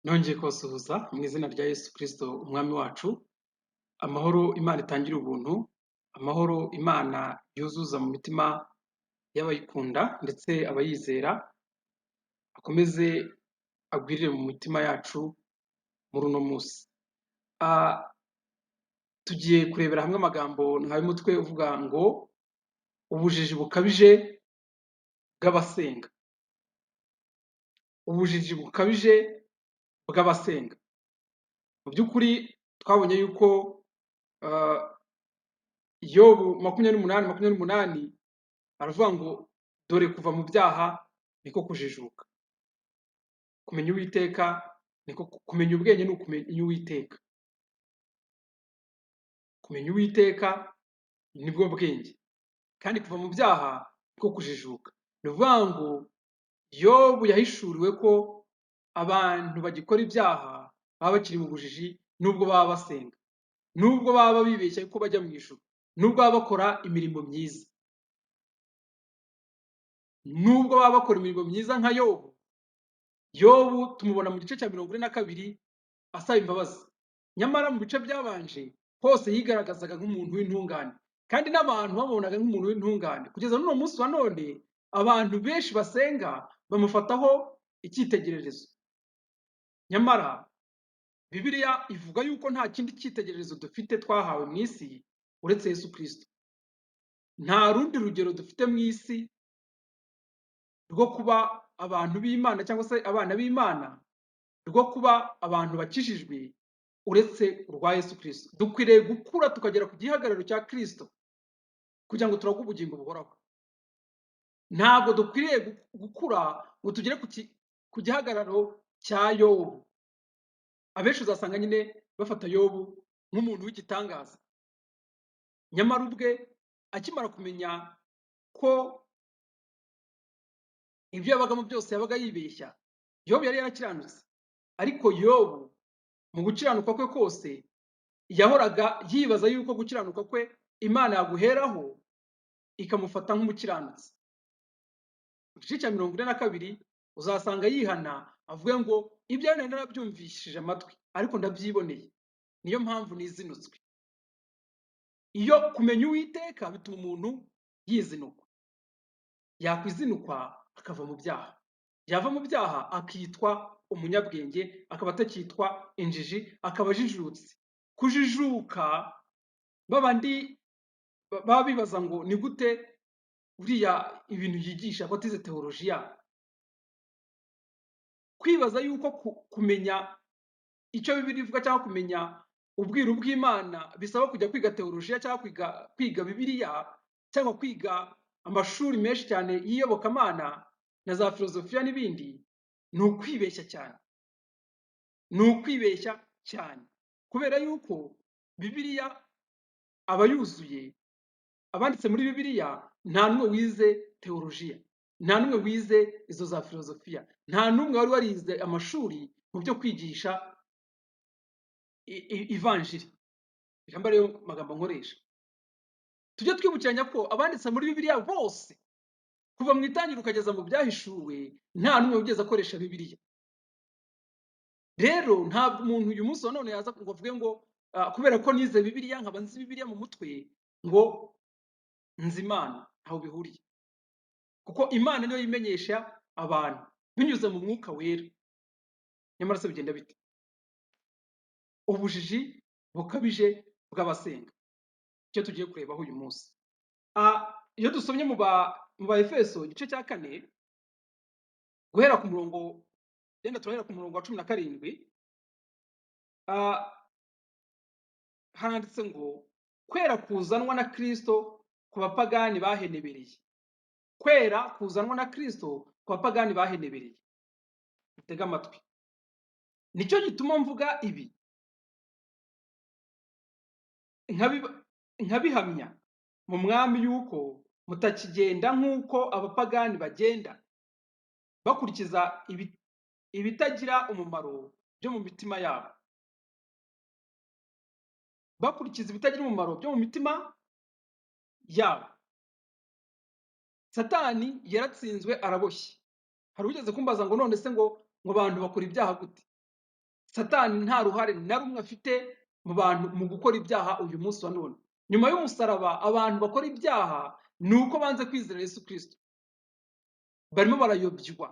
Nongeye kubasuhuza mu izina rya Yesu Kristo umwami wacu, amahoro Imana itangira ubuntu, amahoro Imana yuzuza mu mitima y'abayikunda ndetse abayizera, akomeze agwirire mu mitima yacu muri uno munsi. Tugiye kurebera hamwe amagambo ntawe umutwe uvuga ngo ubujiji bukabije bw'abasenga. Ubujiji bukabije bw'abasenga. Mu by'ukuri twabonye yuko Yobu 28:28 aravuga ngo dore kuva mu byaha niko kujijuka. Kumenya Uwiteka niko kumenya ubwenge ni ukumenya Uwiteka. Kumenya Uwiteka nibwo bwenge. Kandi kuva mu byaha niko kujijuka. Ni ukuvuga ngo Yobu yahishuriwe ko abantu bagikora ibyaha baba bakiri mu bujiji nubwo baba basenga, nubwo baba bibeshya ko bajya mu ijuru, nubwo baba bakora imirimo myiza, nubwo baba bakora imirimo myiza nka Yobu. Yobu tumubona mu gice cya 42 asaba imbabazi, nyamara mu bice byabanje hose yigaragazaga nk'umuntu w'intungane, kandi n'abantu bamubonaga nk'umuntu w'intungane. Kugeza n'uno munsi wa none abantu benshi basenga bamufataho icyitegererezo. Nyamara Bibiliya ivuga yuko nta kindi cyitegererezo dufite twahawe mu isi uretse Yesu Kristo. Nta rundi rugero dufite mu isi rwo kuba abantu b'Imana cyangwa se abana b'Imana, rwo kuba abantu bakijijwe uretse urwa Yesu Kristo. Dukwiriye gukura tukagera ku gihagararo cya Kristo kugira ngo turagwe ubugingo buhoraho. Ntabwo dukwiriye gukura ngo tugere ku gihagararo cya Yobu. Abenshi uzasanga nyine bafata Yobu nk'umuntu w'igitangaza, nyamara ubwe akimara kumenya ko ibyo yabagamo byose yabaga yibeshya. Yobu yari yarakiranutse, ariko Yobu mu gukiranuka kwe kose yahoraga yibaza yuko gukiranuka kwe Imana yaguheraho ikamufata nk'umukiranutsi. Mu gice cya 42 uzasanga yihana avuga ngo ibyo nari narabyumvishije amatwi ariko ndabyiboneye, niyo mpamvu nizinutswe. Iyo kumenya Uwiteka bituma umuntu yizinukwa, yakwizinukwa akava mu byaha, yava mu byaha akitwa umunyabwenge, akaba atakitwa injiji, akaba ajijutse. Kujijuka babandi baba bibaza ngo ni gute uriya ibintu yigisha ko atize teolojiya. Kwibaza yuko kumenya icyo Bibiliya ivuga cyangwa kumenya ubwiru bw'Imana bisaba kujya kwiga teolojiya cyangwa kwiga Bibiliya cyangwa kwiga amashuri menshi cyane y'iyobokamana na za filozofiya n'ibindi, ni ukwibeshya cyane. Ni ukwibeshya cyane kubera yuko Bibiliya aba yuzuye. Abanditse muri Bibiliya nta n'umwe wize teolojiya, nta n'umwe wize izo za filozofiya, nta n'umwe wari warize amashuri mu byo kwigisha ivanjiri. Reka mbe ariyo magambo nkoresha. Tujye twibukiranya ko abanditse muri Bibiliya bose kuva mu itangira ukageza mu byahishuwe nta n'umwe wigeze akoresha Bibiliya. Rero ntabwo umuntu uyu munsi wa none yaza ngo avuge ngo kubera ko nize Bibiliya nkaba nzi Bibiliya mu mutwe ngo nzi Imana. Ntaho bihuriye, kuko Imana niyo yimenyesha abantu binyuze mu mwuka wera. Nyamara se bigenda bite? Ubujiji bukabije bw'abasenga icyo tugiye kurebaho uyu munsi. Iyo dusomye mu ba Efeso igice cya 4 guhera ku murongo turahera ku murongo wa 17, handitse ngo kwera kuzanwa na Kristo ku bapagani bahenebereye. Kwera kuzanwa na Kristo ku bapagani bahenebereye. Mutega amatwi. Nicyo gituma mvuga ibi nkabihamya mu mwami yuko mutakigenda nk'uko abapagani bagenda, bakurikiza ibitagira umumaro byo mu mitima yabo. Bakurikiza ibitagira umumaro byo mu mitima yabo. Satani yaratsinzwe araboshye. Hari ugeze kumbaza ngo none se ngo abantu bakora ibyaha gute? Satani nta ruhare na rumwe afite mu bantu mu gukora ibyaha uyu munsi wa none. Nyuma y'umusaraba abantu bakora ibyaha ni uko banze kwizera Yesu Kristo, barimo barayobywa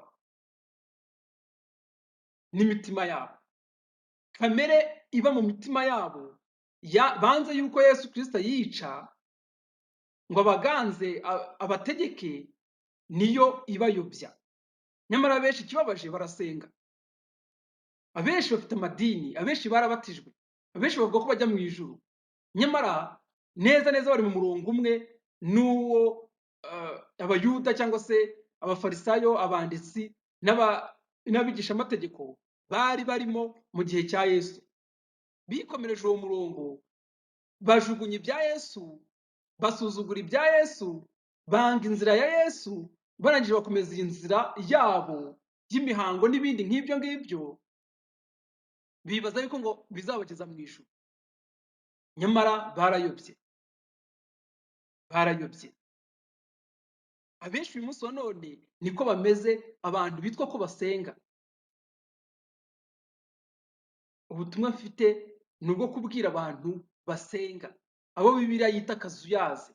n'imitima yabo. Kamere iba mu mitima yabo banze yuko Yesu Kristo yica ngo abaganze abategeke, niyo ibayobya. Nyamara abenshi ikibabaje barasenga, abenshi bafite amadini, abenshi barabatijwe, abenshi bavuga ko bajya mu ijuru, nyamara neza neza bari mu murongo umwe n'uwo abayuda cyangwa se abafarisayo, abanditsi n'abigishamategeko bari barimo mu gihe cya Yesu. Bikomereje uwo murongo, bajugunya ibya Yesu, basuzugura ibya Yesu, banga inzira ya Yesu, barangije bakomeza iyi nzira yabo y'imihango n'ibindi nk'ibyo ngibyo, bibaza yuko ngo bizabageza mu ijuru. Nyamara barayobye. Abenshi uyu munsi wa none niko bameze, abantu bitwa ko basenga. Ubutumwa mfite ni ubwo kubwira abantu basenga, abo Bibiliya yita akazuyaze,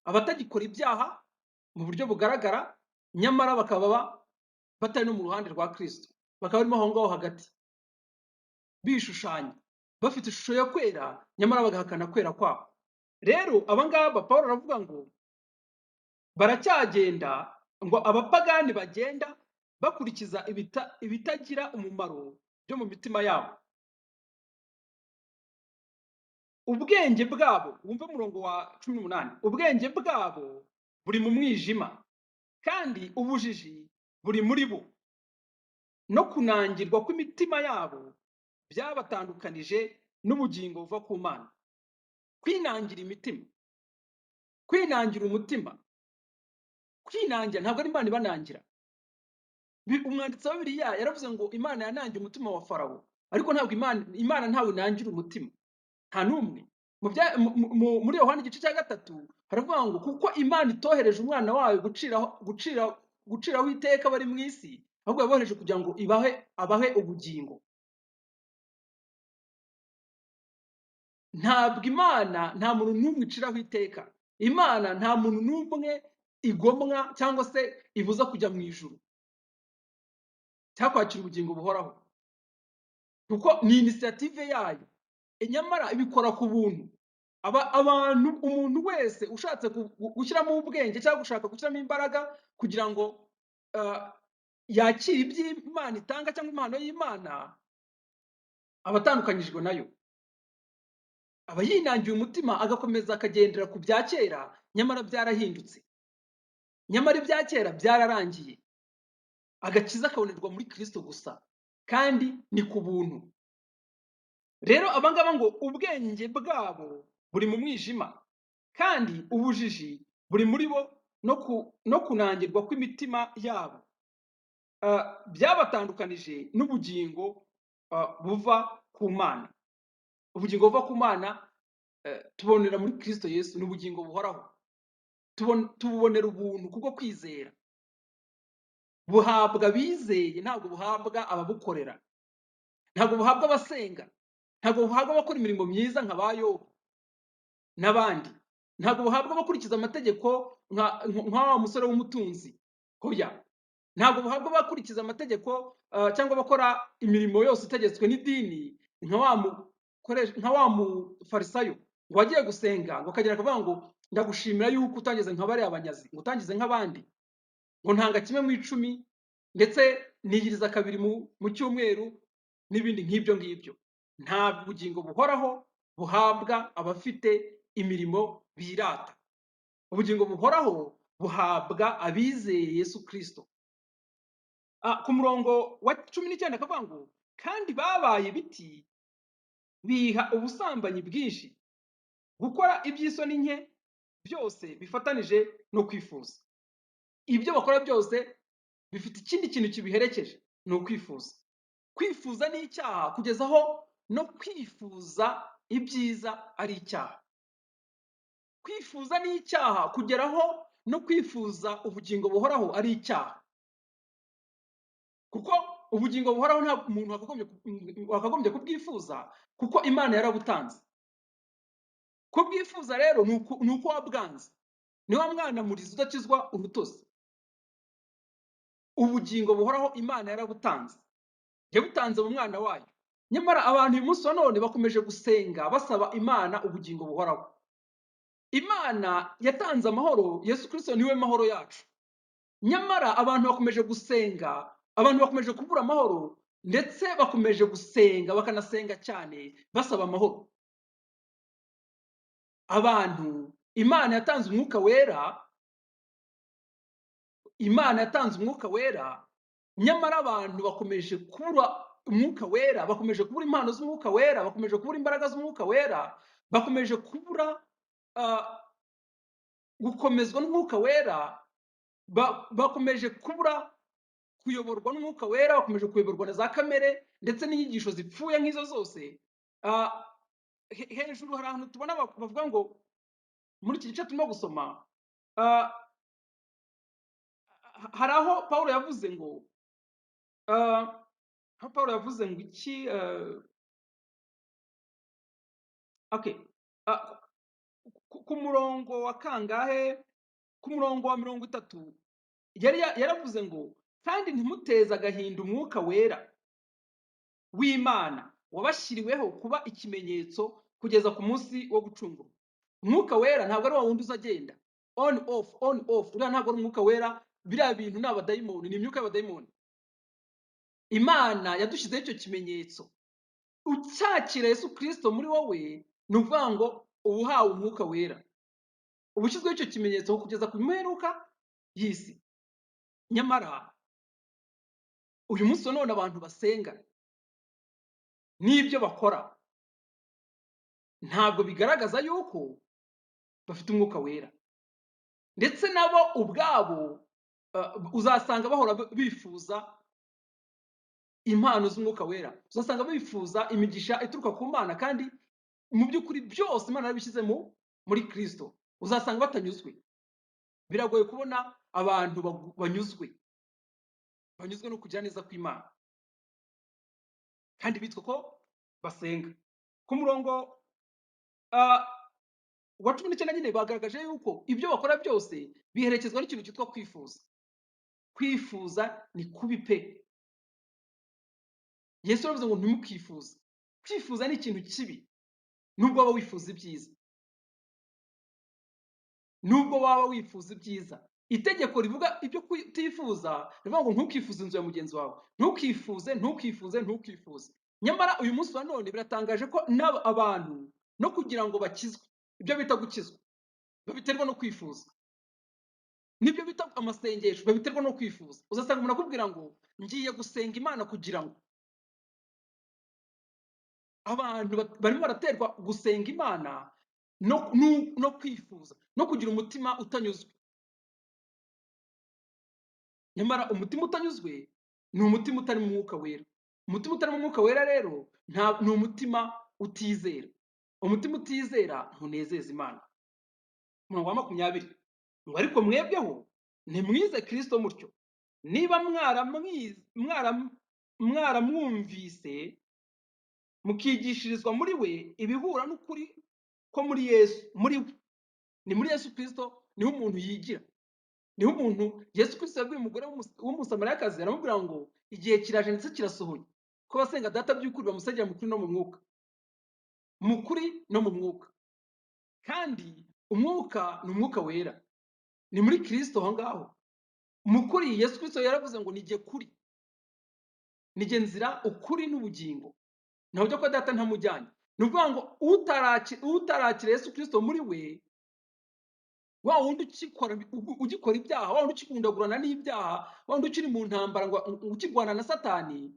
abatagikora ibyaha mu buryo bugaragara, nyamara bakaba batari no mu ruhande rwa Kristo, bakaba barimo aho ngaho hagati bishushanya, bafite ishusho yo kwera nyamara bagahakana kwera kwabo. Rero aba ngaba Pawulo aravuga ngo baracyagenda, ngo abapagani bagenda bakurikiza ibitagira umumaro byo mu mitima yabo. Ubwenge bwabo, wumve umurongo wa 18, ubwenge bwabo buri mu mwijima, kandi ubujiji buri muri bo, no kunangirwa kw'imitima yabo byabatandukanije n'ubugingo buva ku Mana. Kwinangira imitima, kwinangira umutima, kwinangira ntabwo ari Imana ibanangira. Umwanditsi wa Bibiliya yaravuze ngo Imana yanangiye umutima wa Farawo, ariko ntabwo Imana ntawe inangira umutima, nta n'umwe. Muri Yohana igice cya 3 haravuga ngo kuko Imana itohereje umwana wayo guciraho iteka bari mu isi, ahubwo yabohereje kugira ngo abahe ubugingo. Ntabwo Imana, nta muntu n'umwe iciraho iteka. Imana nta muntu n'umwe igomwa cyangwa se ibuza kujya mu ijuru cyangwa kwakira ubugingo buhoraho, kuko ni inisiyative yayo. Nyamara ibikora ku buntu. Umuntu wese ushatse gushyiramo ubwenge cyangwa gushaka gushyiramo imbaraga kugira ngo yakire iby'Imana itanga cyangwa impano y'Imana, aba atandukanyijwe nayo, aba yinangiye umutima, agakomeza akagendera ku bya kera, nyamara byarahindutse, nyamara ibya kera byararangiye, agakiza kabonerwa muri Kristo gusa, kandi ni ku buntu. Rero abangaba ngo ubwenge bwabo buri mu mwijima, kandi ubujiji buri muri bo, no kunangirwa kw'imitima yabo byabatandukanije n'ubugingo buva ku Mana. Ubugingo buva ku Mana tubonera muri Kristo Yesu, ni ubugingo buhoraho, tububonera ubuntu kubwo kwizera, buhabwa abizeye, ntabwo buhabwa ababukorera, ntabwo buhabwa abasenga, ntabwo buhabwa abakora imirimo myiza nka ba Yobu n'abandi, ntabwo buhabwa abakurikiza amategeko nka wa musore w'umutunzi, hoya, ntabwo buhabwa abakurikiza amategeko cyangwa abakora imirimo yose itegetswe n'idini nka wa mufarisayo ngo wagiye gusenga ngo akagera akavuga ngo ndagushimira yuko utangeze nka bariya abanyazi, ngo utangize nk'abandi, ngo ntanga kimwe mu 10, ndetse nigiriza kabiri mu cyumweru n'ibindi nk'ibyo ngibyo. Ntabwo ubugingo buhoraho buhabwa abafite imirimo birata. Ubugingo buhoraho buhabwa abizeye Yesu Kristo. Ku murongo wa 19 akavuga ngo kandi babaye biti biha ubusambanyi bwinshi, gukora iby'isoni nke byose bifatanije no kwifuza. Ibyo bakora byose bifite ikindi kintu kibiherekeje, ni ukwifuza. Kwifuza ni icyaha, kugeza aho no kwifuza ibyiza ari icyaha. Kwifuza ni icyaha, kugeraho no kwifuza ubugingo buhoraho ari icyaha, kuko ubugingo buhoraho nta muntu wakagombye kubwifuza kuko imana yarabutanze. Kubwifuza rero ni uko wabwanze. Ni wa mwana murizi udakizwa urutozi. Ubugingo buhoraho imana yarabutanze, yabutanze mu mwana wayo. Nyamara abantu uyu munsi wa none bakomeje gusenga basaba imana ubugingo buhoraho. Imana yatanze amahoro, Yesu Kristo niwe mahoro yacu. Nyamara abantu bakomeje gusenga, abantu bakomeje kubura amahoro, ndetse bakomeje gusenga bakanasenga cyane basaba amahoro. Abantu, Imana yatanze umwuka wera, Imana yatanze umwuka wera, nyamara abantu bakomeje kubura umwuka wera, bakomeje kubura impano z'umwuka wera, bakomeje kubura imbaraga z'umwuka wera, bakomeje kubura gukomezwa n'umwuka wera, bakomeje kubura kuyoborwa n'umwuka wera, bakomeje kuyoborwa na za kamere ndetse n'inyigisho zipfuye nk'izo zose. Hejuru hari ahantu tubona bavuga ngo muri iki gice turimo gusoma, hari aho Pawulo yavuze ngo iki, okay, ku murongo wa kangahe, ku murongo wa 30 yaravuze ngo kandi ntimuteze agahinda umwuka wera w'Imana wabashyiriweho kuba ikimenyetso kugeza ku munsi wo gucungurwa. Umwuka wera ntabwo ari wa wundi uzagenda on off, uriya ntabwo ari umwuka wera, biriya bintu ni abadayimoni, ni imyuka y'abadayimoni. Imana yadushyizeho icyo kimenyetso. Ucyakira Yesu Kristo muri wowe, ni ukuvuga ngo uba uhawe umwuka wera, uba ushyizweho icyo kimenyetso kugeza ku mperuka y'isi. Nyamara uyu munsi wa none abantu basenga n'ibyo bakora ntabwo bigaragaza yuko bafite umwuka wera, ndetse nabo ubwabo uzasanga bahora bifuza impano z'umwuka wera, uzasanga bifuza imigisha ituruka ku Mana, kandi mu by'ukuri byose Imana yarabishyize muri Kristo. Uzasanga batanyuzwe. Biragoye kubona abantu banyuzwe no kugira neza kw'Imana kandi bitwa ko basenga. Ku murongo wa 19 nyine bagaragaje yuko ibyo bakora byose biherekezwa n'ikintu cyitwa kwifuza. Kwifuza ni kubi pe. Yesu yavuze ngo ntimukifuze. Kwifuza ni ikintu kibi, nubwo waba wifuza ibyiza, nubwo waba wifuza ibyiza. Itegeko rivuga ibyo kutifuza rivuga ngo ntukifuze inzu ya mugenzi wawe, ntukifuze. Nyamara uyu munsi wa none biratangaje ko abantu no kugira ngo bakizwe, ibyo bita gukizwa, babiterwa no kwifuza. Nibyo bita amasengesho, babiterwa no kwifuza. Uzasanga umuntu akubwira ngo ngiye gusenga Imana kugira ngo. Abantu barimo baraterwa gusenga Imana no kwifuza, no kugira umutima utanyuzwe. Nyamara umutima utanyuzwe ni umutima utari mu mwuka wera. Umutima utari mu mwuka wera rero ni umutima utizera. Umutima utizera ntunezeza Imana. Umurongo wa 20 ngo ariko mwebweho ntimwize Kristo mutyo, niba mwaramwumvise mukigishirizwa muri we ibihura n'ukuri ko muri Yesu, muri we, ni muri Yesu Kristo niho umuntu yigira. Niho umuntu Yesu Kristo yabwiye umugore w'umusamariyakazi, aramubwira ngo igihe kiraje ndetse kirasohoye ko basenga data by'ukuri bamusengera mu kuri no mu mwuka, mu kuri no mu mwuka. Kandi umwuka ni umwuka wera, ni muri Kristo aho ngaho. Mu kuri Yesu Kristo yaravuze ngo nijye kuri, nijye nzira, ukuri n'ubugingo, ntawe ujya kwa data ntamujyanye. Ni ukuvuga ngo utarakira Yesu Kristo muri we, wa wundi ugikora ibyaha, wa wundi ukigundagurana n'ibyaha, wa wundi ukiri mu ntambara ngo ukirwana na Satani,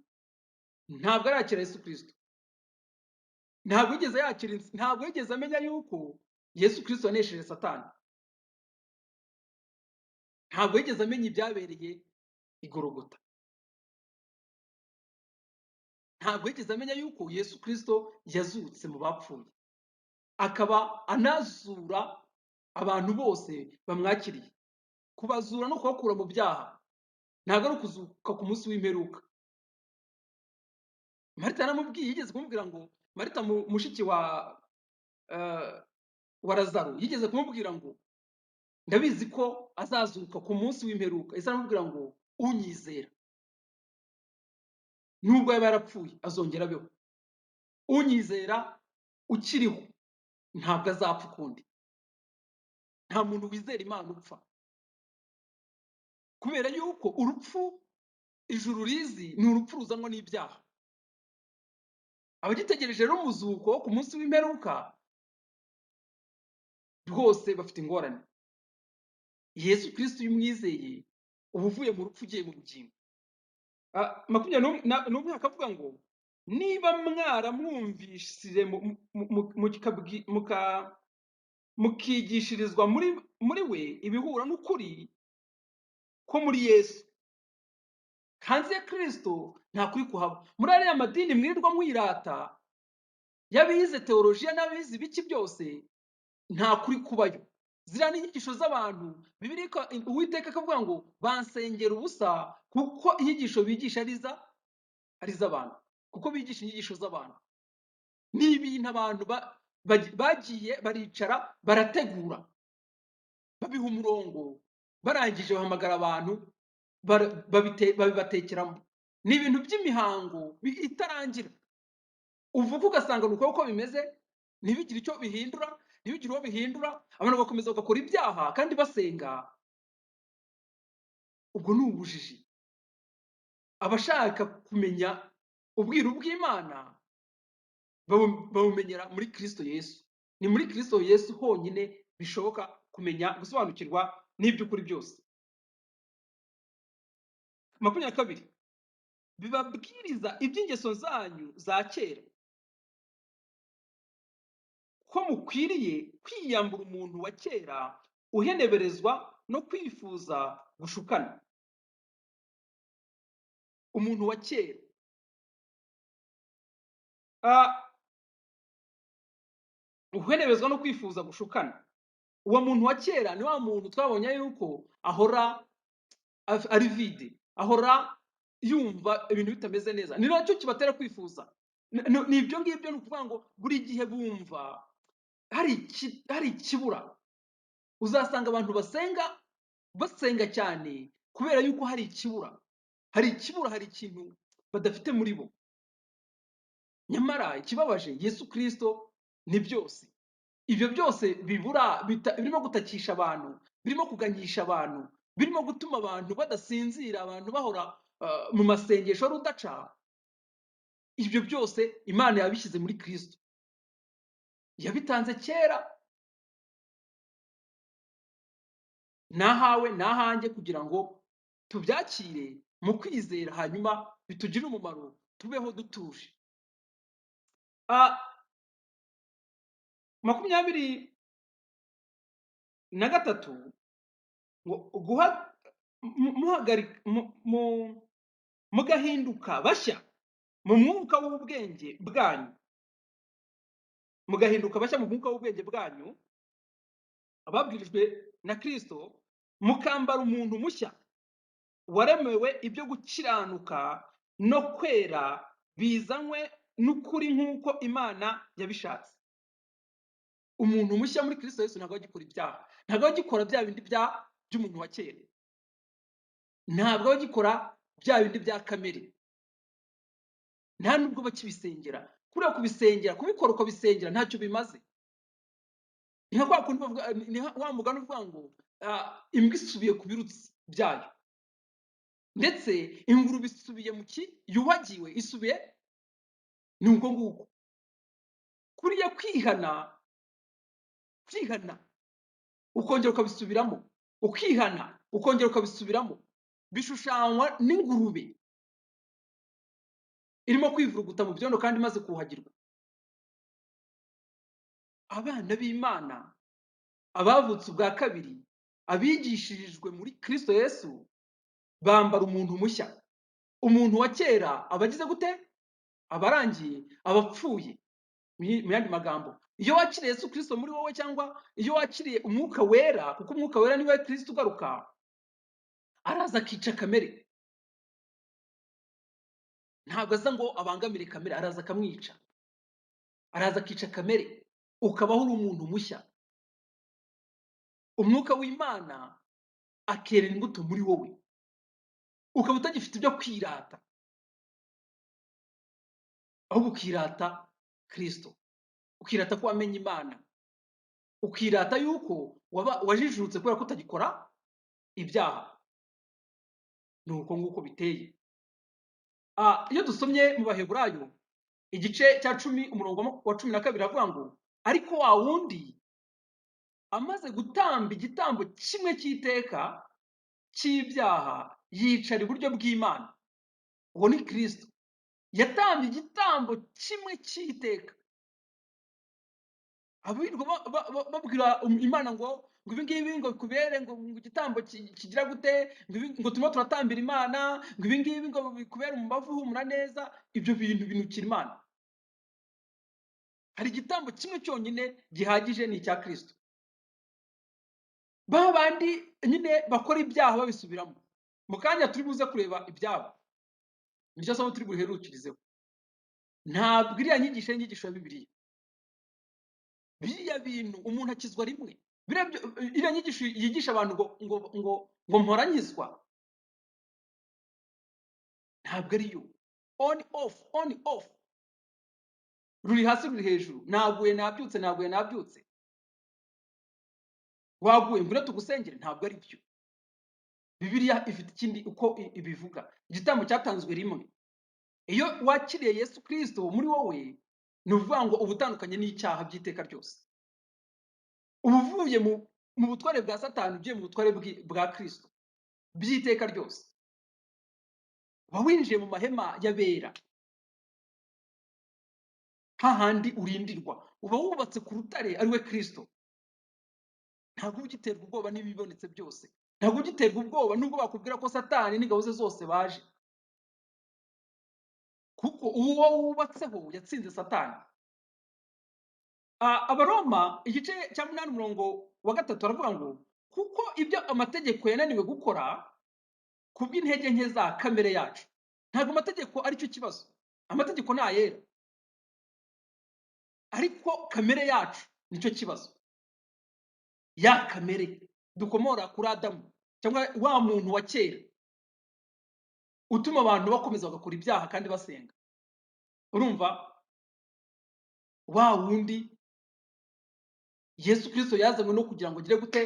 ntabwo arakira Yesu Kristo. Ntabwo yigeze amenya yuko Yesu Kristo yanesheje Satani. Ntabwo yigeze amenya ibyabereye i Gologota. Ntabwo yigeze amenya yuko Yesu Kristo yazutse mu bapfuye, akaba anazura abantu bose bamwakiriye. Kubazura no kubakura mu byaha, ntabwo ari ukuzuka ku munsi w'imperuka. Marita yaramubwiye, yigeze kumubwira ngo Marita mushiki eh, wa Lazaro yigeze kumubwira ngo ndabizi ko azazuka ku munsi w'imperuka. Yesu aramubwira ngo unyizera nubwo yaba yarapfuye azongera abeho, unyizera ukiriho ntabwo azapfa ukundi. Nta muntu wizera Imana upfa, kubera yuko urupfu ijuru rizi ni urupfu ruzanwa n'ibyaha. Abagitegereje rero umuzuko wo ku munsi w'imperuka rwose bafite ingorane. Yesu Kristo iyo umwizeye uba uvuye mu rupfu ugiye mu bugingo. 21 hakavuga ngo niba mwaramwumvishije mukigishirizwa muri we ibihura n'ukuri ko muri Yesu. Hanze ya Kristo nta kuri kuhaba. Muri ariya madini mwirirwa mwirata y'abize teolojiya n'abize ibiki byose, nta kuri kubayo. Ziriya ni inyigisho z'abantu. Bibiliya Uwiteka akavuga ngo bansengera ubusa kuko inyigisho bigisha ari iz'abantu, kuko bigisha inyigisho z'abantu. Ni ibintu abantu bagiye baricara barategura babiha umurongo, barangije bahamagara abantu babibatekeramo. Ni ibintu by'imihango itarangira, uvuga ugasanga ni uko bimeze, ntibigire icyo bihindura, ntibigire uwo bihindura, abantu bakomeza bagakora ibyaha kandi basenga. Ubwo ni ubujiji. Abashaka kumenya ubwiru bw'Imana babumenyera muri Kristo Yesu. Ni muri Kristo Yesu honyine bishoboka kumenya, gusobanukirwa n'iby'ukuri byose. 22 bibabwiriza iby'ingeso zanyu za kera ko mukwiriye kwiyambura umuntu wa kera uheneberezwa no kwifuza gushukana. Umuntu wa kera, uheneberezwa no kwifuza gushukana. Uwo muntu wa kera ni wa muntu twabonye yuko ahora ari vide, ahora yumva ibintu bitameze neza. Ni nacyo kibatera kwifuza. Ni ibyo ngibyo, ni ukuvuga ngo buri gihe bumva hari ikibura. Uzasanga abantu basenga cyane kubera yuko hari ikibura, hari ikintu badafite muri bo. Nyamara ikibabaje, Yesu Kristo ni byose. Ibyo byose bibura birimo gutakisha abantu, birimo kuganyisha abantu, birimo gutuma abantu badasinzira, abantu bahora mu masengesho rudaca. Ibyo byose Imana yabishyize muri Kristo, yabitanze kera. Nahawe nahanjye kugira ngo tubyakire mu kwizera, hanyuma bitugire umumaro, tubeho dutuje. 23 ngo mugahinduka bashya mu mwuka w'ubwenge bwanyu, mugahinduka bashya mu mwuka w'ubwenge bwanyu ababwirijwe na Kristo, mukambara umuntu mushya waremewe ibyo gukiranuka no kwera bizanywe n'ukuri nk'uko Imana yabishatse. Umuntu mushya muri Kristo Yesu ntabwo agikora ibyaha, ntabwo agikora bya bindi by'umuntu wa kera, ntabwo agikora bya bindi bya kamere, nta nubwo bakibisengera. Kuriya kubisengera, kubikora ukabisengera ntacyo bimaze. Ni nka kwa kundi bavuga, ni wa mugani uvuga ngo imbwa isubiye ku birutsi byayo, ndetse ingurube isubiye mu yuhagiwe, isubiye ni uko nguko. Kuriya kwihana ukongera ukabisubiramo, ukihana ukongera ukabisubiramo, bishushanywa n'ingurube irimo kwivuruguta mu byondo kandi imaze kuhagirwa. Abana b'Imana, abavutse ubwa kabiri, abigishirijwe muri Kristo Yesu, bambara umuntu mushya. Umuntu wa kera abagize gute? Abarangiye, abapfuye. Mu yandi magambo, iyo wakiriye Yesu Kristo muri wowe, cyangwa iyo wakiriye umwuka wera, kuko umwuka wera niwe Kristo ugaruka, araza akica kamere. ntabwo aza ngo abangamire kamere, araza akamwica, araza akica kamere, ukabaho uri umuntu mushya, umwuka w'Imana akera imbuto muri wowe, ukaba utagifite ibyo kwirata, ahubwo ukirata Kristo, ukirata ko wamenye Imana, ukirata yuko wajijutse kubera ko utagikora ibyaha. Ni uko nguko biteye. Iyo dusomye mu Baheburayo igice cya 10 umurongo wa 12 avuga ngo ariko wa wundi amaze gutamba igitambo kimwe cy'iteka cy'ibyaha yicara iburyo bw'Imana. Uwo ni Kristo. Yatambye igitambo kimwe cy'iteka. Abirirwa babwira Imana ngo ibi ngibi ngo bikubere ngo igitambo kigira gute, ngo turimo turatambira Imana, ngo ibi ngibi ngo bikubere umubavu humura neza. Ibyo bintu binukira Imana. Hari igitambo kimwe cyonyine gihagije, ni icya Kristo. Ba bandi nyine bakora ibyaha babisubiramo, mu kanya turi buze kureba ibyabo, nicyo somo turi buherukirizeho. Ntabwo iriya nyigisho ya Bibiliya. Biriya bintu umuntu akizwa rimwe. Iriya nyigisho yigisha abantu ngo mporanyizwa, ntabwo ariyo. On off, ruri hasi ruri hejuru. Naguye nabyutse, naguye nabyutse. Waguye ngwino tugusengere, ntabwo ari byo. Bibiliya ifite ikindi uko ibivuga. Igitambo cyatanzwe rimwe. Iyo wakiriye Yesu Kristo muri wowe, ni ukuvuga ngo ubutandukanye n'icyaha by'iteka ryose. Ubuvuye mu butware bwa Satani ugiye mu butware bwa Kristo by'iteka ryose. Uba winjiye mu mahema y'abera, hahandi urindirwa. Uba wubatse ku rutare ari we Kristo. Ntabwo ugiterwa ubwoba n'ibibonetse byose. Ntabwo ugiterwa ubwoba nubwo bakubwira ko Satani n'ingabo ze zose baje, kuko uwo wubatseho yatsinze Satani. Abaroma igice cya 8 umurongo wa 3 aravuga ngo kuko ibyo amategeko yananiwe gukora kubw'intege nke za kamere yacu. Ntabwo amategeko ari cyo kibazo. Amategeko ni ayera, ariko kamere yacu nicyo kibazo. Ya kamere dukomora kuri Adamu, cyangwa wa muntu wa kera utuma abantu bakomeza bagakora ibyaha kandi basenga. Urumva, wa wundi Yesu Kristo yazanywe no kugira ngo agire gute,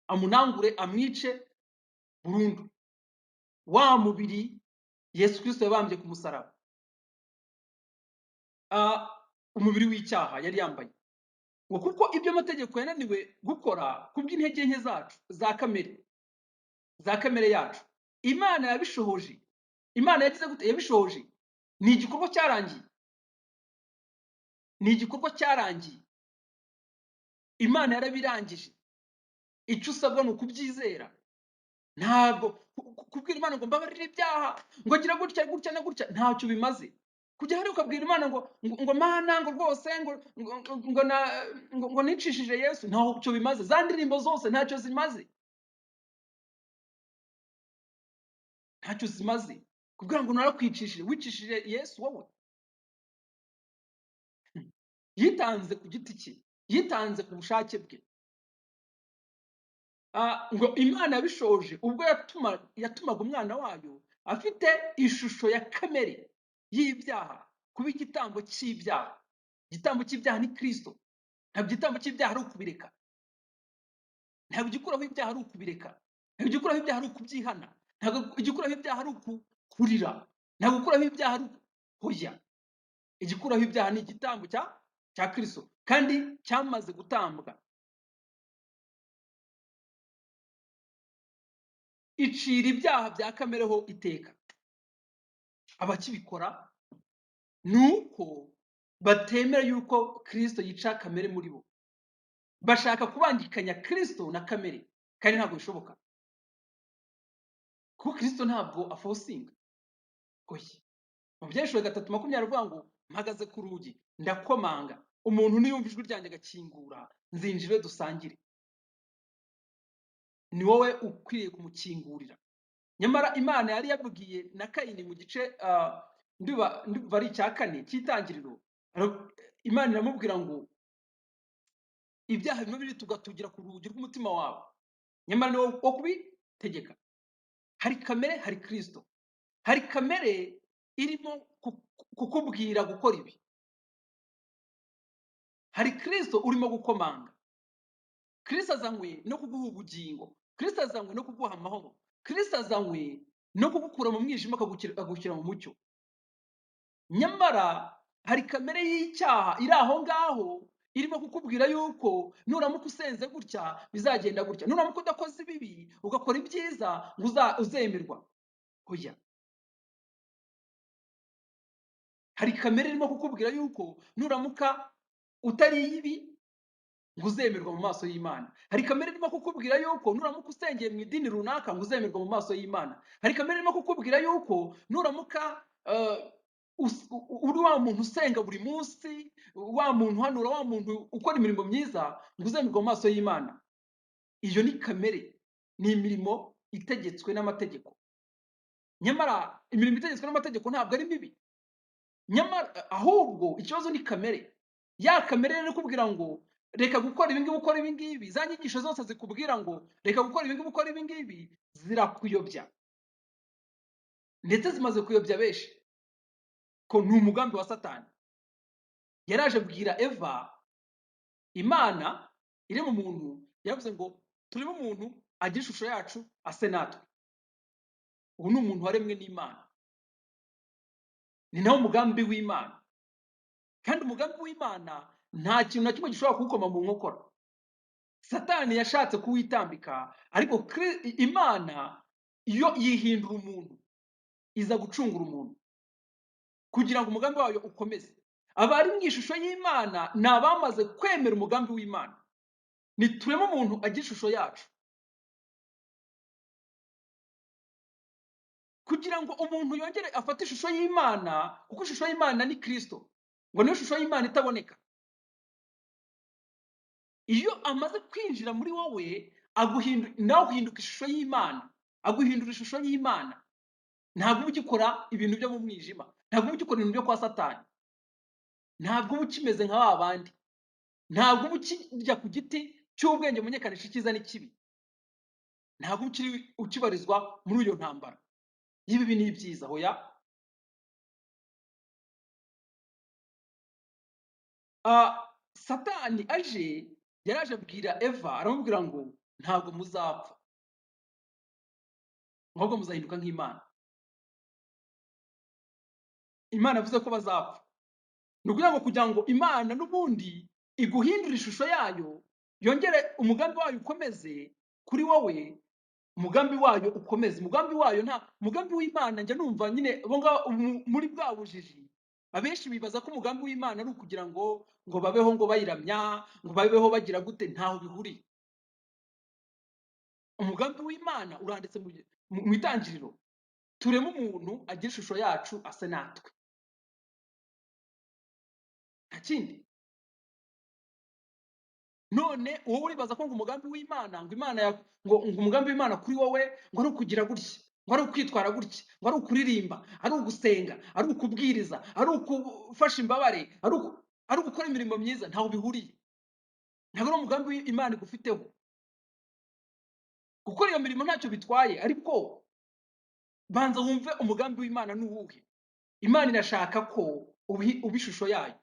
amunangure, amwice burundu. Wa mubiri Yesu Kristo yabambye ku musaraba, umubiri w'icyaha yari yambaye, ngo kuko ibyo amategeko yananiwe gukora kubw'intege nke zacu za kamere yacu, Imana yabishohoje. Imana yagize gute? Yabishohoje. Ni igikorwa cyarangiye. Ni igikorwa cyarangiye. Imana yarabirangije. Icyo usabwa ni ukubyizera. Ntabwo kubwira Imana ngo mbabarire ibyaha, ngo gira gutya gutya na gutya, ntacyo bimaze. Kujya hari ukabwira Imana ngo Mana ngo rwose ngo nicishije Yesu, ntacyo bimaze. Za ndirimbo zose ntacyo zimaze. Ntacyo zimaze. Kugira ngo narakwicishije, wicishije Yesu wowe. Yitanze ku giti cye, yitanze ku bushake bwe. Ngo Imana yabishoje ubwo yatumaga umwana wayo afite ishusho ya kamere y'ibyaha kuba igitambo cy'ibyaha. Igitambo cy'ibyaha ni Kristo. Ntabwo igitambo cy'ibyaha ari ukubireka. Ntabwo igikuraho ibyaha ari ukubireka. Ntabwo igikuraho ibyaha ari ukubyihana. Ntabwo igikuraho ibyaha ari ukurira. Ntabwo igikuraho ibyaha ari hoya. Igikuraho ibyaha ni igitambo cya Kristo, kandi cyamaze gutambwa. Icira ibyaha bya kamere ho iteka. Abakibikora nuko batemera yuko Kristo yica kamere muri bo. Bashaka kubangikanya Kristo na kamere, kandi ntabwo bishoboka. Kuko Kristo ntabwo afosinga. Oya. Mu Byahishuriwe 3:20 avuga ngo mpagaze ku rugi ndakomanga, umuntu niyumva ijwi ryanjye agakingura, nzinjire dusangire. Ni wowe ukwiriye kumukingurira. Nyamara Imana yari yabwiye na Kayini mu gice ndumva ari icya kane cy'itangiriro. Imana iramubwira ngo ibyaha bimwe biri tugatugira ku rugi rw'umutima wawe, nyamara ni wowe wo kubitegeka. Hari kamere, hari Kristo. Hari kamere irimo kukubwira gukora ibi, hari Kristo urimo gukomanga. Kristo azanywe no kuguha ubugingo, Kristo azanywe no kuguha amahoro, Kristo azanywe no kugukura mu mwijima akagushyira mu mucyo. Nyamara hari kamere y'icyaha iri aho ngaho irimo kukubwira yuko nuramuka usenze gutya bizagenda gutya, nuramuka udakoze ibibi ugakora ibyiza ngo uzemerwa. Oya, hari kamere irimo kukubwira yuko nuramuka utariye ibi ngo uzemerwa mu maso y'Imana. Hari kamere irimo kukubwira yuko nuramuka usengeye mu idini runaka ngo uzemerwa mu maso y'Imana. Hari kamere irimo kukubwira yuko nuramuka uri wa muntu usenga buri munsi, wa muntu uhanura, wa muntu ukora imirimo myiza ngo uzemerwa mu maso y'Imana. Iyo ni kamere, ni imirimo itegetswe n'amategeko. Nyamara imirimo itegetswe n'amategeko ntabwo ari mibi, nyamara ahubwo ikibazo ni kamere. Ya kamere rero ikubwira ngo reka gukora ibi ngibi, ukora ibi ngibi, za nyigisho zose zikubwira ngo reka gukora ibi ngibi, ukora ibi ngibi, zirakuyobya, ndetse zimaze kuyobya benshi, ko ni umugambi wa Satani. Yaraje abwira Eva, Imana iri mu muntu, yaravuze ngo turimo umuntu agira ishusho yacu ase natwe. Ubu ni umuntu waremwe n'Imana, ni nawo umugambi w'Imana, kandi umugambi w'Imana nta kintu na kimwe gishobora kuwukoma mu nkokora. Satani yashatse kuwitambika, ariko Imana iyo yihindura umuntu, iza gucungura umuntu kugira ngo umugambi wayo ukomeze. Abari mu ishusho y'Imana ni abamaze kwemera umugambi w'Imana. Nituremo umuntu agira ishusho yacu, kugira ngo umuntu yongere afate ishusho y'Imana, kuko ishusho y'Imana ni Kristo, ngo niyo shusho y'Imana itaboneka. Iyo amaze kwinjira muri wowe, nawe uhinduka ishusho y'Imana, aguhindura ishusho y'Imana. Ntabwo uba ugikora ibintu byo mu mwijima, ntabwo uba ugikora ibintu byo kwa Satani, ntabwo uba ukimeze nka ba bandi, ntabwo uba ukijya ku giti cy'ubwenge munyekanisha icyiza n'ikibi, ntabwo uba ukibarizwa muri iyo ntambara y'ibibi n'ibyiza. Hoya, Satani aje, yaraje abwira Eva, aramubwira ngo ntabwo muzapfa, ahubwo muzahinduka nk'Imana. Imana yavuze ko bazapfa. Ni ukugira ngo kugira ngo Imana n'ubundi iguhindure ishusho yayo, yongere umugambi wayo ukomeze kuri wowe, umugambi wayo ukomeze. Umugambi wayo umugambi w'Imana, njya numva nyine muri bwa bujiji, abenshi bibaza ko umugambi w'Imana ari ukugira ngo babeho ngo bayiramya, ngo babeho bagira gute. Ntaho bihuriye. Umugambi w'Imana uranditse mu itangiriro, tureme umuntu agira ishusho yacu ase natwe, nta kindi. None wowe uribaza ko ngo umugambi w'Imana, ngo umugambi w'Imana kuri wowe ngo ari ukugira gutya, ngo ari ukwitwara gutya, ngo ari ukuririmba, ari ugusenga, ari ukubwiriza, ari ukufasha imbabare, ari ugukora imirimo myiza. Ntaho bihuriye. Ntabwo ari umugambi w'Imana igufiteho. Gukora iyo mirimo ntacyo bitwaye, ariko banza wumve umugambi w'Imana ni uwuhe. Imana irashaka ko uba ishusho yayo,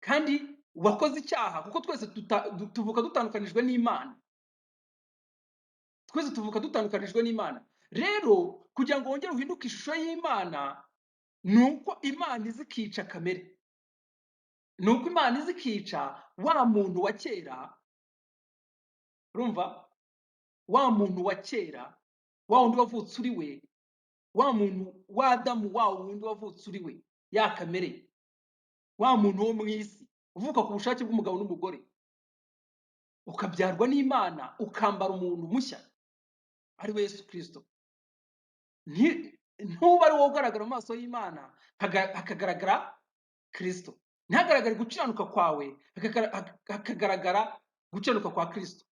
kandi wakoze icyaha, kuko twese tuvuka dutandukanijwe n'Imana. Twese tuvuka dutandukanijwe n'Imana. Rero kugira ngo wongere uhinduke ishusho y'Imana, ni uko Imana izikica kamere, ni uko Imana izikica wa muntu wa kera. Urumva, wa muntu wa kera, wa wundi wavutse uri we, wa muntu wa Adamu, wa wundi wavutse uri we, ya kamere, wa muntu wo mu isi uvuka ku bushake bw'umugabo n'umugore, ukabyarwa n'Imana, ukambara umuntu mushya ari we Yesu Kristo. Ntuba ari wowe ugaragara mu maso y'Imana, hakagaragara Kristo. Ntihagaragare gukiranuka kwawe, hakagaragara gukiranuka kwa Kristo.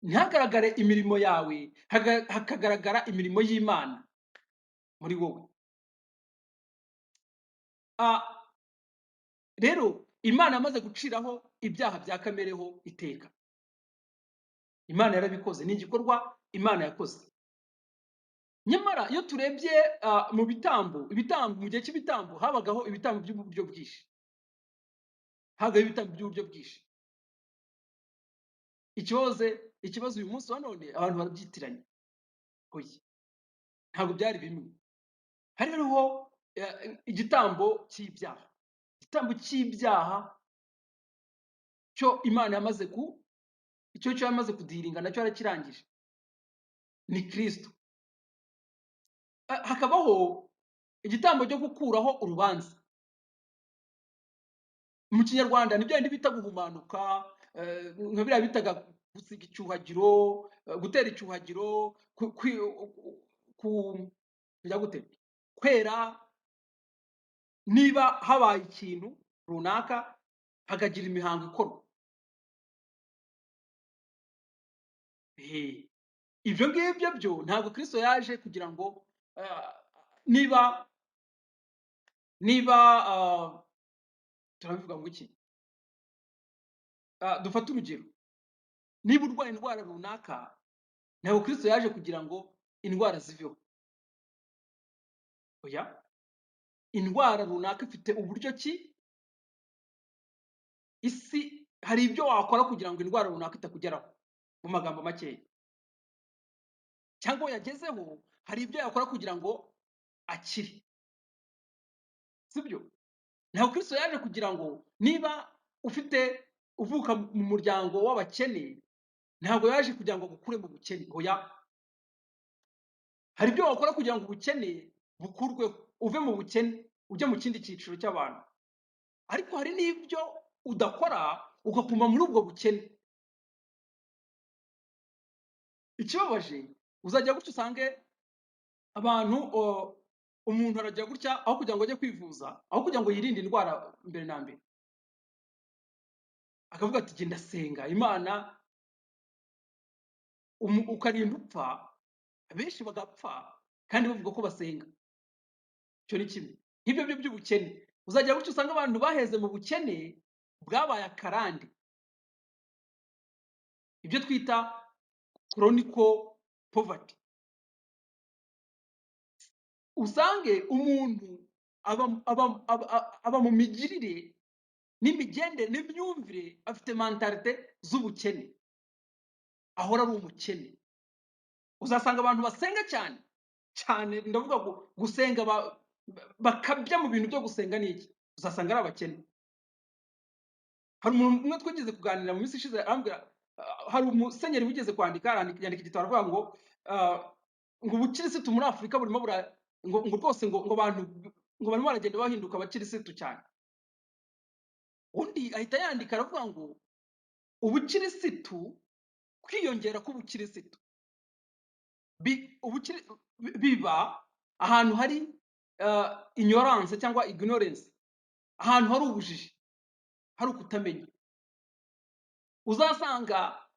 Ntihagaragare imirimo yawe, hakagaragara imirimo y'Imana. muri wowe. Ah, rero Imana yamaze guciraho ibyaha bya kamereho iteka. Imana yarabikoze, ni igikorwa Imana yakoze. Nyamara iyo turebye mu ibitambo mu gihe cy'ibitambo habagaho ibitambo by'uburyo bwinshi. Habagaho ibitambo by'uburyo bwinshi. Ikibazo uyu munsi wa none abantu barabyitiranya. Oya, ntabwo byari bimwe. Hari hariho igitambo cy'ibyaha. Igitambo cy'ibyaha cyo Imana yamaze icyo yamaze kudiringa nacyo yarakirangije. Ni Kristo. Hakabaho igitambo cyo gukuraho urubanza. Mu Kinyarwanda ni bya bindi bita guhumanuka, nka biriya bitaga gusiga icyuhagiro, gutera icyuhagiro, kujya gute, kwera. Niba habaye ikintu runaka hakagira imihango ikorwa. Ibyo ngibyo byo ntabwo Kristo yaje kugira ngo niba turabivuga ngo iki, dufate urugero. Niba urwaye indwara runaka, ntabwo Kristo yaje kugira ngo indwara ziveho. Oya, indwara runaka ifite uburyo ki isi, hari ibyo wakora kugira ngo indwara runaka itakugeraho, mu magambo makeya. Cyangwa yagezeho hari ibyo yakora kugira ngo akire. Sibyo? Ntabwo Kristo yaje kugira ngo niba uvuka mu muryango w'abakene, ntabwo yaje kugira ngo agukure mu bukene. Oya, hari ibyo wakora kugira ngo ubukene bukurweho, uve mu bukene ujye mu kindi cyiciro cy'abantu. Ariko hari n'ibyo udakora ugakuma muri ubwo bukene. Ikibabaje, uzajya gutya usange abantu, umuntu arajya gutya aho kugira ngo ajye kwivuza, aho kugira ngo yirinde indwara mbere na mbere, akavuga ati genda senga Imana, ukarinda upfa. Benshi bagapfa kandi bavuga ko basenga. Icyo ni kimwe. Nk'ibyo byo by'ubukene, uzajya gutya usanga abantu baheze mu bukene bwabaye akarande, ibyo twita chronical poverty. Usange umuntu aba mu migirire n'imigendere n'imyumvire, afite mentalite z'ubukene, ahora ari umukene. Uzasanga abantu basenga cyane cyane, ndavuga ngo gusenga bakabya mu bintu byo gusenga ni iki, uzasanga ari abakene. Hari umuntu umwe twigeze kuganira mu minsi ishize arambwira, hari umusenyeri wigeze yandika igitabo avuga ngo ubukirisitu muri Afurika burimo ngo rwose ngo abantu ngo barimo baragenda bahinduka abakirisitu cyane. Undi ahita yandika aravuga ngo ubukirisitu, kwiyongera k'ubukirisitu biba ahantu hari ignorance cyangwa ignorance, ahantu hari ubujiji, hari ukutamenya. Uzasanga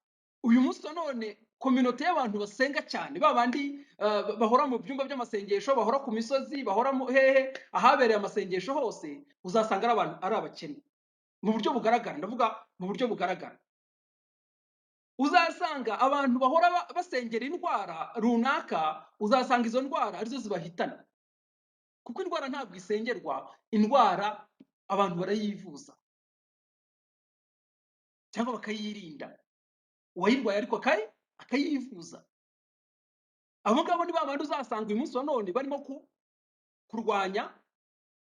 uyu munsi none community y'abantu basenga cyane, babandi bahora mu byumba by'amasengesho, bahora ku misozi, bahora hehe ahabereye amasengesho hose, uzasanga ari abantu ari abakene mu buryo bugaragara. Ndavuga mu buryo bugaragara. Uzasanga abantu bahora basengera indwara runaka, uzasanga izo ndwara arizo zibahitana, kuko indwara ntabwo isengerwa. Indwara abantu barayivuza cyangwa bakayirinda, uwayirwaye ariko akayivuza. Abo ngabo ni babandi uzasanga uyu munsi wa none barimo kurwanya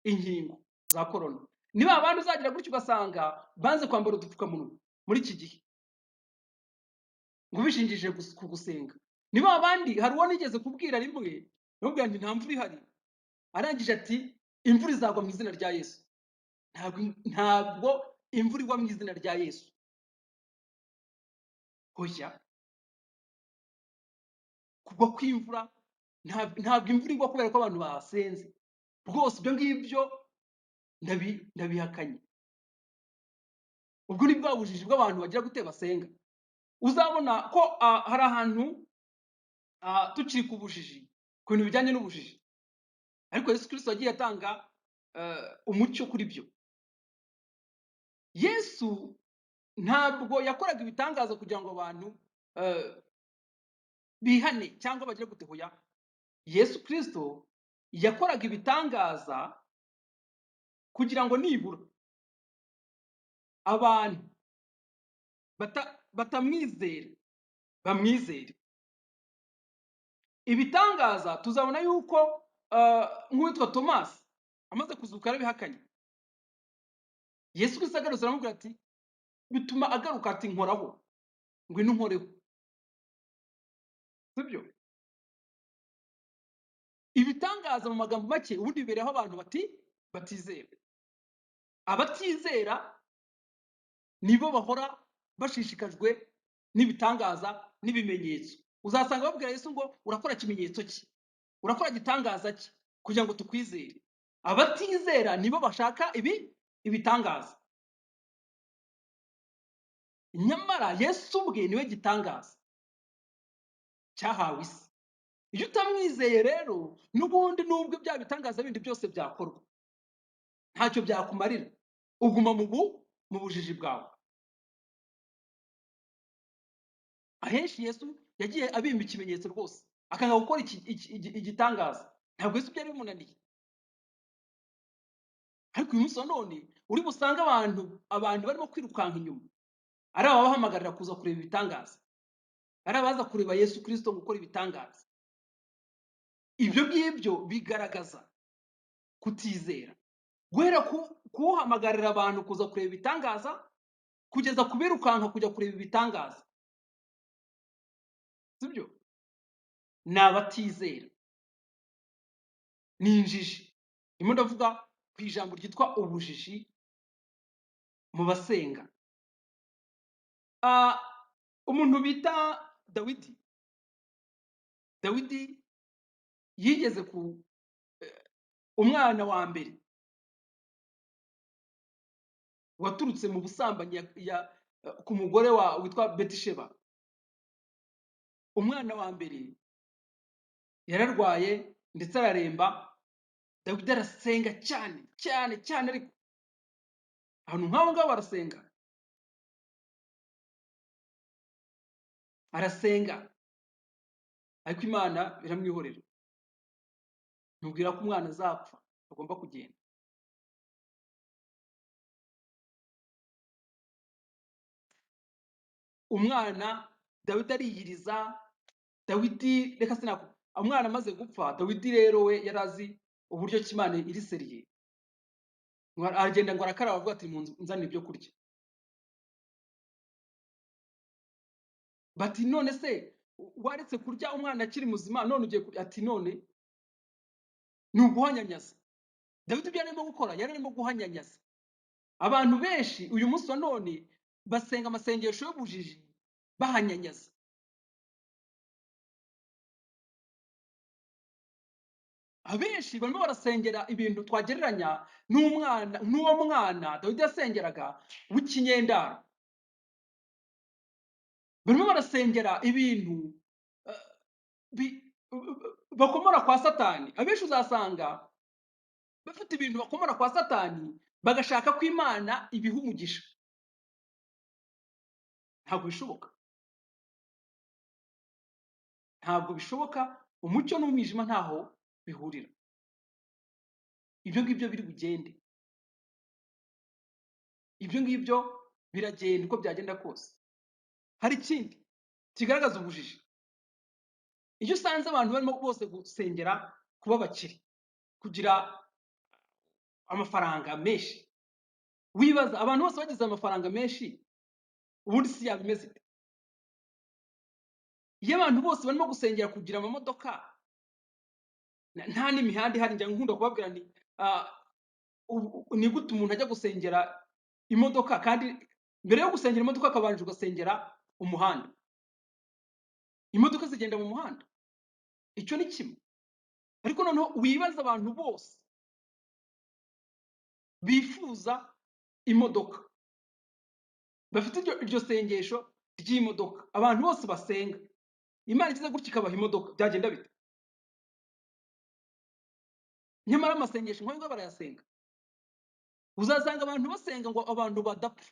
inkingo za corona. Ni babandi uzagira gutyo ugasanga banze kwambara udupfukamunwa muri iki gihe ngo bishingije ku gusenga. Ni babandi, hari uwo nigeze kubwira rimwe, nubwo nti nta mvura ihari, arangije ati imvura izagwa mu izina rya Yesu. Ntabwo imvura igwa mu izina rya Yesu. Hoya, kugwa kw'imvura, ntabwo imvura igwa kubera ko abantu basenze. Rwose ibyo ngibyo ndabihakanye. Ubwo ni bwa bujiji bw'abantu bagira gute basenga. Uzabona ko hari ahantu tukiri ku bujiji, ku bintu bijyanye n'ubujiji. ariko Yesu Kristo yagiye atanga umucyo kuri byo. Yesu ntabwo yakoraga ibitangaza kugira ngo abantu bihane cyangwa bagire gute hoya. Yesu Kristo yakoraga ibitangaza kugira ngo nibura abantu batamwizera bamwizere. Ibitangaza tuzabona yuko nk'uwitwa Tomasi amaze kuzuka yarabihakanye. Yesu Kristo agarutse aramubwira ati, bituma agaruka ati nkoraho, ngwino unkoreho. Sibyo? Ibitangaza mu magambo make ubundi bibereho abantu batizera. Abatizera nibo bahora bashishikajwe n'ibitangaza n'ibimenyetso. Uzasanga babwira Yesu ngo urakora ikimenyetso ki, urakora gitangaza ki kugira ngo tukwizere. Abatizera nibo bashaka ibitangaza. Nyamara Yesu ubwe niwe gitangaza cyahawe isi. Iyo utamwizeye rero n'ubundi nubwo bya bitangaza bindi byose byakorwa ntacyo byakumarira, uguma mu bujiji bwawe. Ahenshi Yesu yagiye abimba ikimenyetso rwose akanga gukora igitangaza. Ntabwo Yesu byari bimunaniye. Ariko uyu munsi wa none uri busanga abantu barimo kwirukanka inyuma ari ababahamagarira kuza kureba ibitangaza, ari abaza kureba Yesu Kristo gukora ibitangaza. Ibyo ngibyo bigaragaza kutizera, guhera kuhamagarira abantu kuza kureba ibitangaza kugeza kubirukanka kujya kureba ibitangaza. Sibyo? Ni abatizera, ni injiji. Ndimo ndavuga ku ijambo ryitwa ubujiji mu basenga. Umuntu bita Dawidi yigeze umwana wa mbere waturutse mu busambanyi ku mugore witwa Betisheba. Umwana wa mbere yararwaye ndetse araremba. Dawidi arasenga cyane cyane cyane, ariko abantu nk'abo ngabo barasenga, arasenga ariko Imana biramwihorera, ntubwira ko umwana azapfa agomba kugenda. Umwana Dawidi ariyiriza. Dawidi reka sinakuba umwana amaze gupfa, Dawidi rero we yari azi uburyo ki Imana iri seriye. Aragenda ngo arakaraba avuga ati nzanira ibyo kurya. Bati none se waretse kurya umwana akiri muzima, none ugiye kurya? Ati none ni uguhanyanyaza. Dawidi ibyo arimo gukora yari arimo guhanyanyaza. Abantu benshi uyu munsi wa none basenga amasengesho y'ubujiji bahanyanyaza. Abenshi barimo barasengera ibintu twagereranya n'uwo mwana Dawidi yasengeraga w'ikinyendaro. Barimo barasengera ibintu bakomora kwa Satani. Abenshi uzasanga bafite ibintu bakomora kwa Satani bagashaka ko Imana ibiha umugisha. Ntabwo bishoboka, ntabwo bishoboka. Umucyo n'umwijima ntaho bihurira. Ibyo ngibyo biri bugende, ibyo ngibyo biragenda uko byagenda kose. Hari ikindi kigaragaza ubujiji. Iyo usanze abantu barimo bose gusengera kuba bakiri, kugira amafaranga menshi, wibaza abantu bose bagize amafaranga menshi ubundi si yaba imeze ite? Iyo abantu bose barimo gusengera kugira amamodoka, nta n'imihanda ihari. Njya nkunda kubabwira ni gute umuntu ajya gusengera imodoka kandi mbere yo gusengera imodoka akabanje ugasengera umuhanda? Imodoka zigenda mu muhanda, icyo ni kimwe. Ariko noneho wibaza abantu bose bifuza imodoka, bafite iryo sengesho ry'imodoka, abantu bose basenga, Imana ikiza gutya ikabaha imodoka, byagenda bite? nyamara amasengesho nk'ayo ngabo barayasenga. Uzasanga abantu basenga ngo abantu badapfa,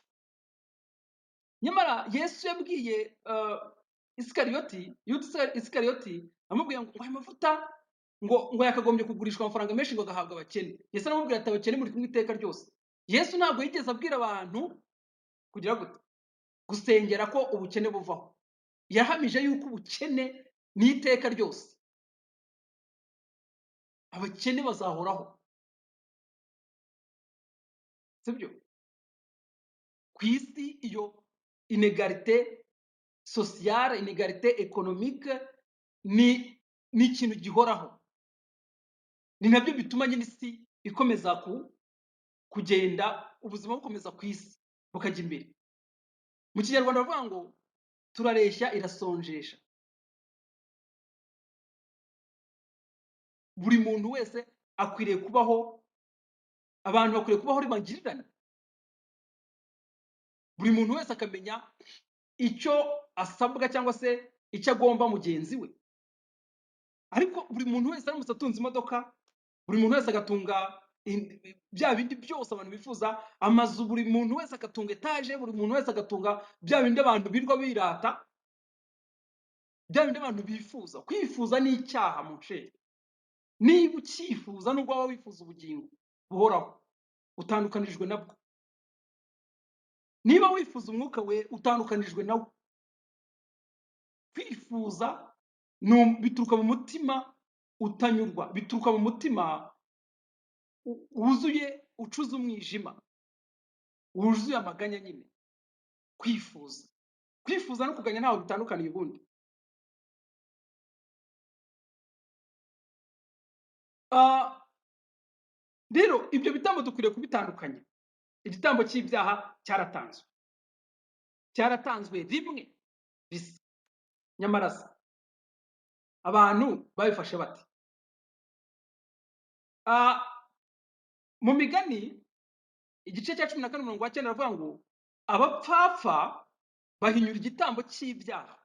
nyamara Yesu yabwiye Isikariyoti amubwiye ngo aya mavuta ngo yakagombye kugurishwa amafaranga menshi ngo agahabwa abakene. Yesu aramubwira ati abakene muri kumwe iteka ryose. Yesu ntabwo yigeze abwira abantu kugira gute gusengera ko ubukene buvaho. Yahamije yuko ubukene ni iteka ryose, abakene bazahoraho, sibyo? Ku isi iyo inegarite sociale, inegarite économique ni ikintu gihoraho. Ni nabyo bituma nyine isi ikomeza kugenda, ubuzima bukomeza ku isi bukajya imbere. Mu Kinyarwanda bavuga ngo turareshya irasonjesha. Buri muntu wese akwiriye kubaho, abantu bakwiriye kubaho ari magirirane. Buri muntu wese akamenya icyo asabwa cyangwa se icyo agomba mugenzi we. Ariko buri muntu wese aramutse atunze imodoka, buri muntu wese agatunga bya bindi byose abantu bifuza, amazu, buri muntu wese agatunga etaje, buri muntu wese agatunga bya bindi abantu birwa birata, bya bindi abantu bifuza. Kwifuza ni icyaha mu nshe. Niba ucyifuza nubwo waba wifuza ubugingo buhoraho, utandukanijwe nabwo. Niba wifuza umwuka we, utandukanijwe nawo. Kwifuza bituruka mu mutima utanyurwa, bituruka mu mutima wuzuye, ucuza umwijima, wuzuye amaganya nyine. Kwifuza no kuganya ntaho bitandukaniye ubundi. Rero ibyo bitambo dukwiriye kubitandukanya. Igitambo cy'ibyaha cyaratanzwe rimwe bisa, nyamara se abantu babifashe bate? Mu Migani igice cya 14:9 aravuga ngo abapfapfa bahinyura igitambo cy'ibyaha.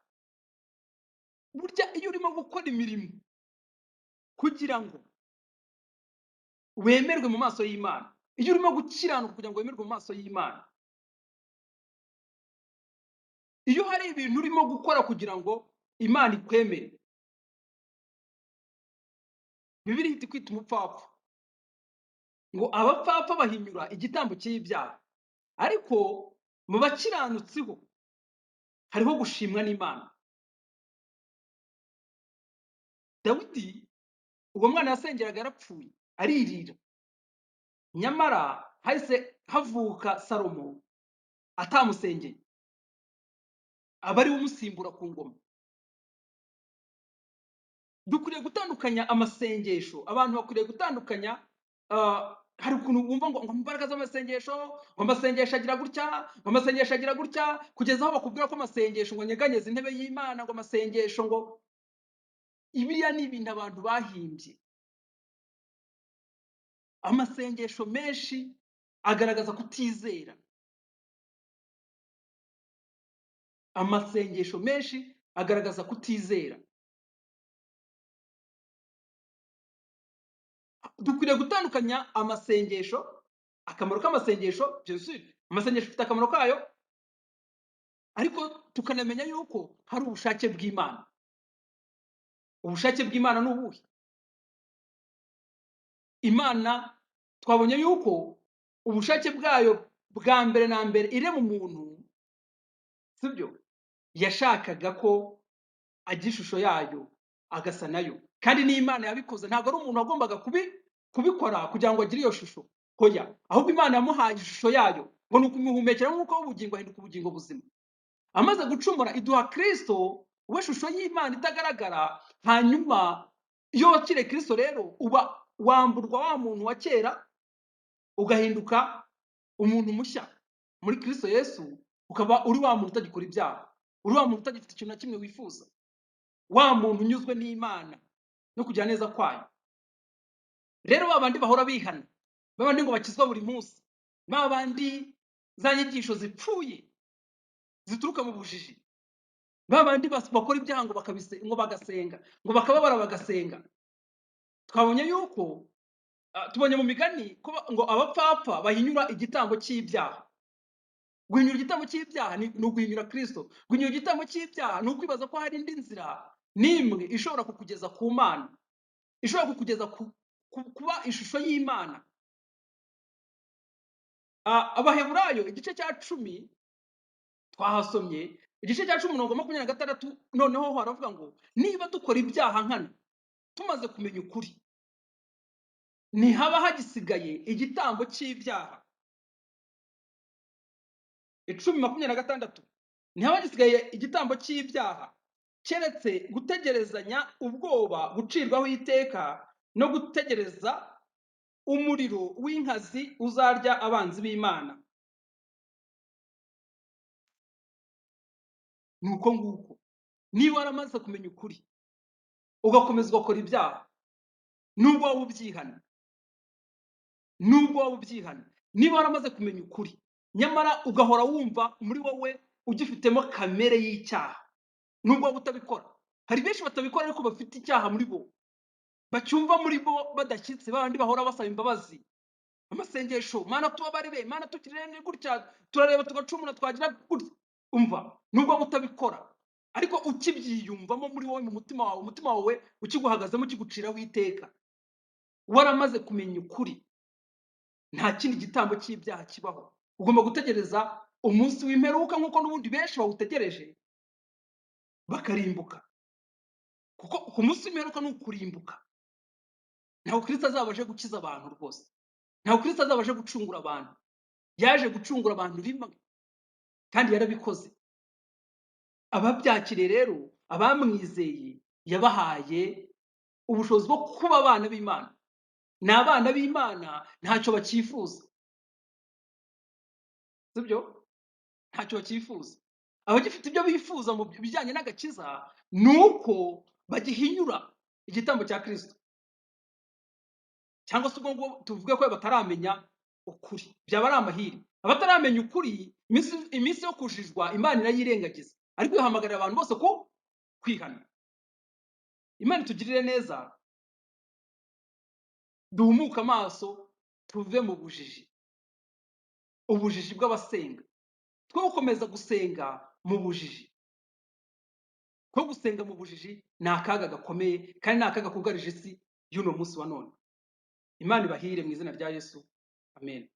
Burya iyo urimo gukora imirimo kugira ngo wemerwe mu maso y'Imana, iyo urimo gukiranuka kugira ngo wemerwe mu maso y'Imana, iyo hari ibintu urimo gukora kugira ngo Imana ikwemere, Bibiliya ihita ikwita umupfapfa. Ngo abapfapfa bahinyura igitambo cy'ibyaha, ariko mu bakiranutsiho hariho gushimwa n'Imana. Dawidi uwo mwana yasengeraga yarapfuye aririra, nyamara hahise havuka Salomo atamusengeye, aba ari we umusimbura ku ngoma. Dukwiriye gutandukanya amasengesho. Abantu bakwiriye gutandukanya, hari ukuntu bumva ngo imbaraga z'amasengesho, ngo amasengesho agira gutya, ngo amasengesho agira gutya, kugeza aho bakubwira ko amasengesho ngo nyeganyeza intebe y'Imana, ngo amasengesho ngo ibiriya ni ibintu abantu bahimbye. Amasengesho menshi agaragaza kutizera. Amasengesho menshi agaragaza kutizera. Dukwiriye gutandukanya amasengesho, akamaro k'amasengesho, amasengesho afite akamaro kayo, ariko tukanamenya yuko hari ubushake bw'Imana. Ubushake bw'Imana ni ubuhe? Imana twabonye yuko ubushake bwayo bwa mbere na mbere irema umuntu, sibyo? Yashakaga ko agira ishusho yayo, agasa nayo. Kandi n'Imana yabikoze, ntabwo ari umuntu wagombaga kubikora kugira ngo agire iyo shusho. Hoya, ahubwo Imana yamuhaye ishusho yayo, ngo ni ukumuhumekera nk'uko w'ubugingo ahinduka ubugingo buzima. Amaze gucumura iduha Kristo, we shusho y'Imana itagaragara. Hanyuma iyo wakiriye Kristo rero uba wamburwa wa muntu wa kera, ugahinduka umuntu mushya muri Kristo Yesu. Ukaba uri wa muntu utagikora ibyaha, uri wa muntu utagifite ikintu na kimwe wifuza, wa muntu unyuzwe n'Imana no kugira neza kwayo. Rero babandi bahora bihana, babandi ngo bakizwa buri munsi, babandi za nyigisho zipfuye zituruka mu bujiji, babandi bakora ibyaha ngo bagasenga, ngo bakababara bagasenga. Twabonye yuko tubonye mu migani ko ngo abapfapfa bahinyura igitambo cy'ibyaha. Guhinyura igitambo cy'ibyaha ni uguhinyura Kristo. Guhinyura igitambo cy'ibyaha ni ukwibaza ko hari indi nzira n'imwe ishobora kukugeza ku Mana, ishobora kukugeza kuba ishusho y'Imana. Abaheburayo igice cya 10 twahasomye, igice cya 10 umurongo 26, noneho haravuga ngo niba dukora ibyaha nkana tumaze kumenya ukuri, ntihaba hagisigaye igitambo cy'ibyaha. 10:26, ntihaba hagisigaye igitambo cy'ibyaha keretse gutegerezanya ubwoba gucirwaho iteka no gutegereza umuriro w'inkazi uzarya abanzi b'Imana. Nuko nguko niba waramaze kumenya ukuri ugakomeza ugakora ibyaha, nubwo waba ubyihana, niba waramaze kumenya ukuri nyamara ugahora wumva muri wowe ugifitemo kamere y'icyaha, nubwo waba utabikora. Hari benshi batabikora ariko bafite icyaha muri bo, bacyumva muri bo badashyitse, babandi bahora basaba imbabazi, amasengesho, Mana tubabarire, Mana tugirire gutya, turareba tugacumura, twagira gutya. Umva, nubwo waba utabikora ariko ukibyiyumvamo muri wowe mu umutima wawe ukiguhagazemo ukiguciraho iteka, waramaze kumenya ukuri, nta kindi gitambo cy'ibyaha kibaho. Ugomba gutegereza umunsi w'imperuka nk'uko n'ubundi benshi bawutegereje bakarimbuka, kuko ku munsi w'imperuka ni ukurimbuka. Ntabwo Kristo azaba aje gukiza abantu rwose, ntabwo Kristo azaba aje gucungura abantu. Yaje gucungura abantu rimwe kandi yarabikoze. Ababyakiriye rero, abamwizeye, yabahaye ubushobozi bwo kuba abana b'Imana. Ni abana b'Imana, ntacyo bacyifuza, sibyo? Ntacyo bacyifuza. Abagifite ibyo bifuza mu bijyanye n'agakiza ni uko bagihinyura igitambo cya Kristo, cyangwa se ubwo ngo tuvuge ko bataramenya ukuri, byaba ari amahirwe. Abataramenya ukuri, iminsi yo kujijwa Imana irayirengagiza, ariko ihamagarira abantu bose ko kwihana. Imana itugirire neza, duhumuke amaso, tuve mu bujiji, ubujiji bw'abasenga. Two gukomeza gusenga mu bujiji, ko gusenga mu bujiji ni akaga gakomeye kandi ni akaga kugarije isi y'uno munsi wa none. Imana ibahire mu izina rya Yesu, amen.